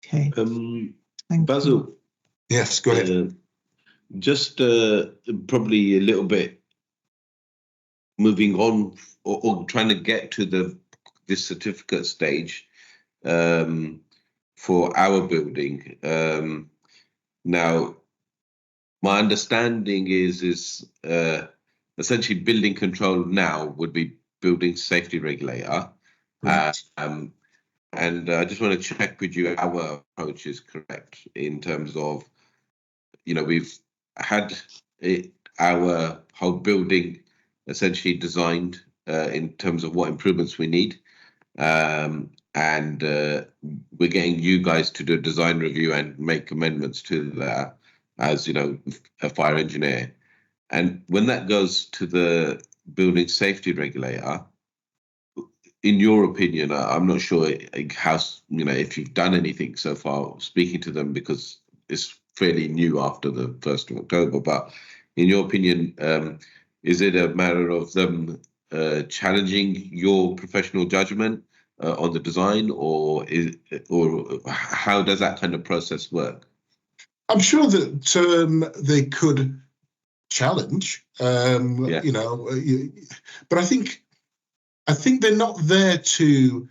Okay. Thank Basil. you. Yes, go ahead. Just probably a little bit moving on or trying to get to this certificate stage for our building. Now, my understanding is essentially building control now would be building safety regulator. Right. And I just want to check with you our approach is correct in terms of, we've had our whole building essentially designed in terms of what improvements we need. And we're getting you guys to do a design review and make amendments to that as, a fire engineer. And when that goes to the building safety regulator, in your opinion, I'm not sure how, if you've done anything so far speaking to them, because it's fairly new after the 1st of October, but in your opinion, is it a matter of them challenging your professional judgment on the design, or how does that kind of process work? I'm sure that they could challenge, but I think they're not there to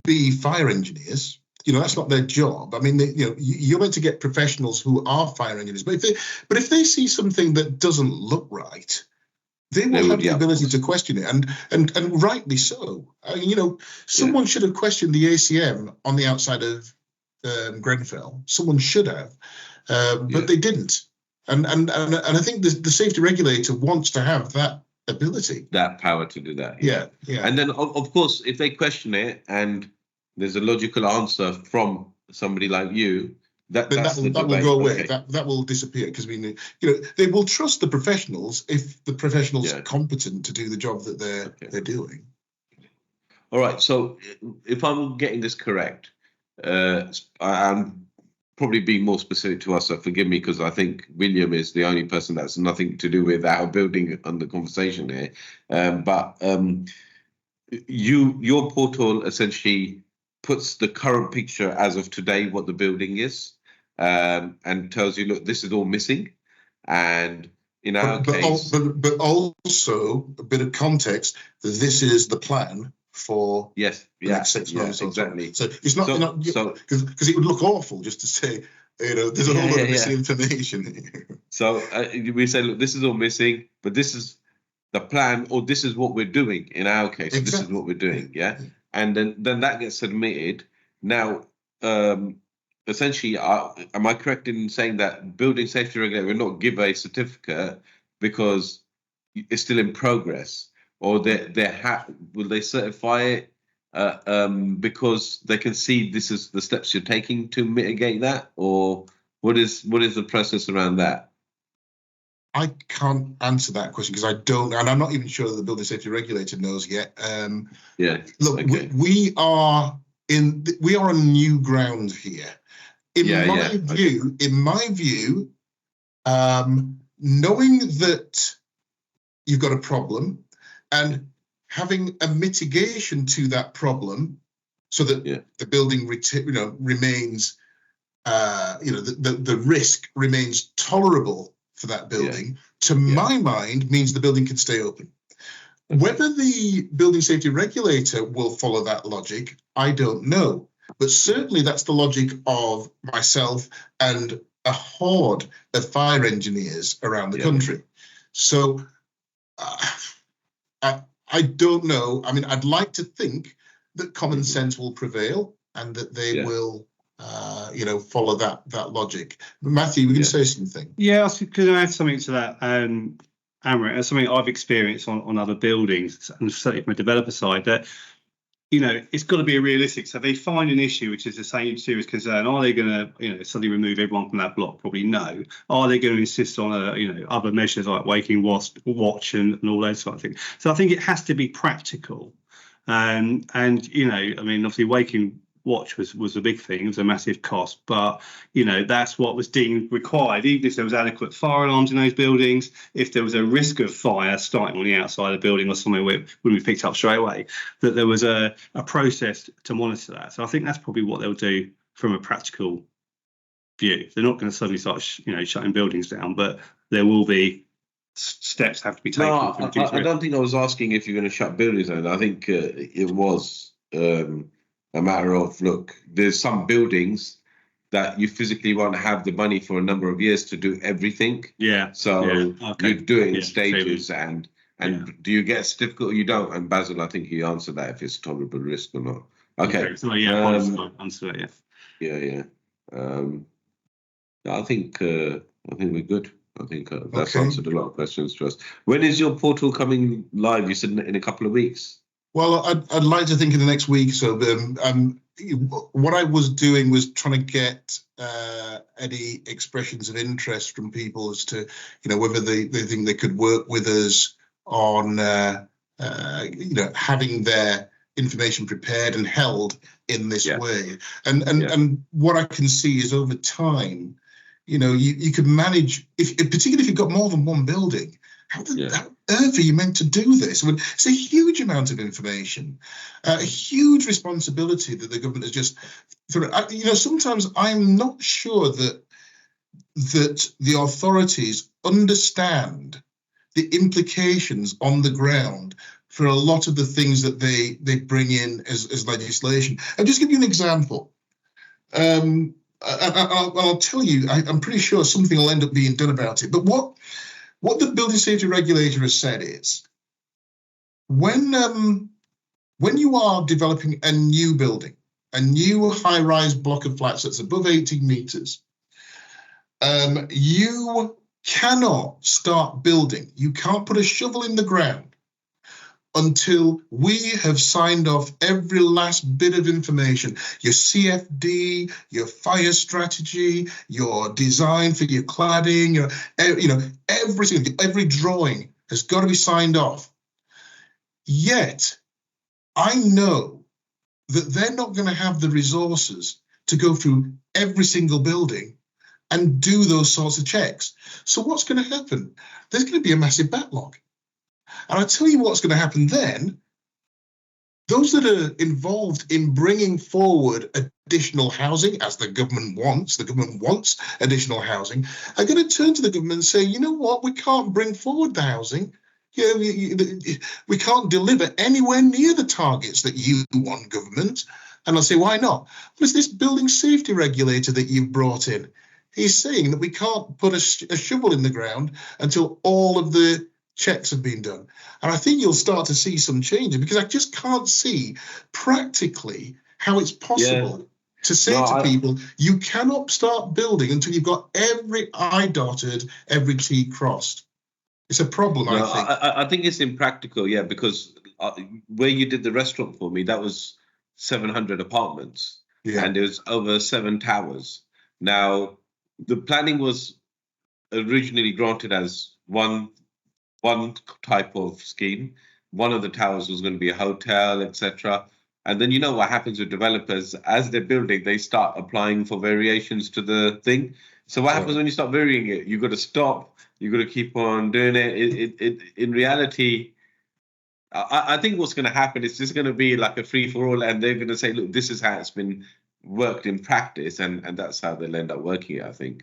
be fire engineers. That's not their job. I mean, you're meant to get professionals who are fire engineers. But if they see something that doesn't look right, they will have the ability to question it, and rightly so. Someone should have questioned the ACM on the outside of Grenfell. Someone should have, but they didn't. And I think the safety regulator wants to have that ability, that power to do that. Yeah. And then, of course, if they question it and there's a logical answer from somebody like you, that will go away. Okay. That will disappear, because they will trust the professionals if the professionals are competent to do the job that they're doing. All right. So if I'm getting this correct, I'm probably being more specific to us, so forgive me, because I think William is the only person that's nothing to do with our building on the conversation here. But your portal essentially puts the current picture as of today, what the building is, and tells you, look, this is all missing. And in our case, but also a bit of context. This is the plan for the next 6 months. Exactly. So it's not because it would look awful just to say, there's a whole lot of missing information here. So we say, look, this is all missing, but this is the plan, or this is what we're doing. In our case, This is what we're doing. And then that gets submitted. Now, essentially, am I correct in saying that building safety regulator will not give a certificate because it's still in progress? Or will they certify it because they can see this is the steps you're taking to mitigate that? Or what is the process around that? I can't answer that question because I don't, and I'm not even sure the building safety regulator knows yet. Look, we are on new ground here. In my view, knowing that you've got a problem and having a mitigation to that problem, so that the building remains, the risk remains tolerable for that building, to my mind, means the building can stay open. Whether the building safety regulator will follow that logic, I don't know. But certainly that's the logic of myself and a horde of fire engineers around the country. So I don't know. I mean, I'd like to think that common sense will prevail and that they will, follow that logic. But Matthew, we can say something. Yeah, could I add something to that, Amrit? It's something I've experienced on other buildings, and certainly from a developer side, that it's got to be realistic. So they find an issue which is the same serious concern. Are they going to, suddenly remove everyone from that block? Probably no. Are they going to insist on other measures like waking watch and all those sort of things? So I think it has to be practical. And obviously waking watch was a big thing. It was a massive cost, but that's what was deemed required. Even if there was adequate fire alarms in those buildings, if there was a risk of fire starting on the outside of the building or somewhere where we picked up straight away, that there was a process to monitor that. So I think that's probably what they'll do from a practical view. They're not going to suddenly start, shutting buildings down, but there will be steps have to be taken. No, I don't think I was asking if you're going to shut buildings down. I think it was a matter of, look, there's some buildings that you physically won't have the money for a number of years to do everything. Yeah. So Okay. you do it in stages, and do you get a certificate or you don't? And Basil, I think you answered that, if it's tolerable risk or not. Okay. So, answer it. Yeah. I think we're good. I think that's answered a lot of questions to us. When is your portal coming live? You said in a couple of weeks. Well, I'd like to think in the next week or so. What I was doing was trying to get any expressions of interest from people as to, whether they think they could work with us on, having their information prepared and held in this way. And what I can see is over time, you could manage, particularly if you've got more than one building. How on earth are you meant to do this? I mean, it's a huge amount of information, a huge responsibility that the government has just. Sometimes I'm not sure that the authorities understand the implications on the ground for a lot of the things that they bring in as legislation. I'll just give you an example. I'll tell you, I'm pretty sure something will end up being done about it. But what the building safety regulator has said is, when you are developing a new building, a new high-rise block of flats that's above 18 meters, you cannot start building. You can't put a shovel in the ground until we have signed off every last bit of information, your CFD, your fire strategy, your design for your cladding, every drawing has got to be signed off. Yet, I know that they're not going to have the resources to go through every single building and do those sorts of checks. So what's going to happen? There's going to be a massive backlog. And I tell you what's going to happen then. Those that are involved in bringing forward additional housing, as the government wants additional housing, are going to turn to the government and say, you know what, we can't bring forward the housing. We can't deliver anywhere near the targets that you want, government. And I'll say, why not? Well, it's this building safety regulator that you've brought in. He's saying that we can't put a shovel in the ground until all of the checks have been done. And I think you'll start to see some changes, because I just can't see practically how it's possible to say to people, you cannot start building until you've got every I dotted, every T crossed. It's a problem, I think. I think it's impractical, because where you did the restaurant for me, that was 700 apartments, and it was over 7 towers. Now, the planning was originally granted as one type of scheme. One of the towers was going to be a hotel, etc. And then you know what happens with developers, as they're building, they start applying for variations to the thing. So what happens when you start varying it? You've got to stop, you've got to keep on doing it. In reality, I think what's going to happen is just going to be like a free-for-all, and they're going to say, look, this is how it's been worked in practice, and that's how they'll end up working it, I think.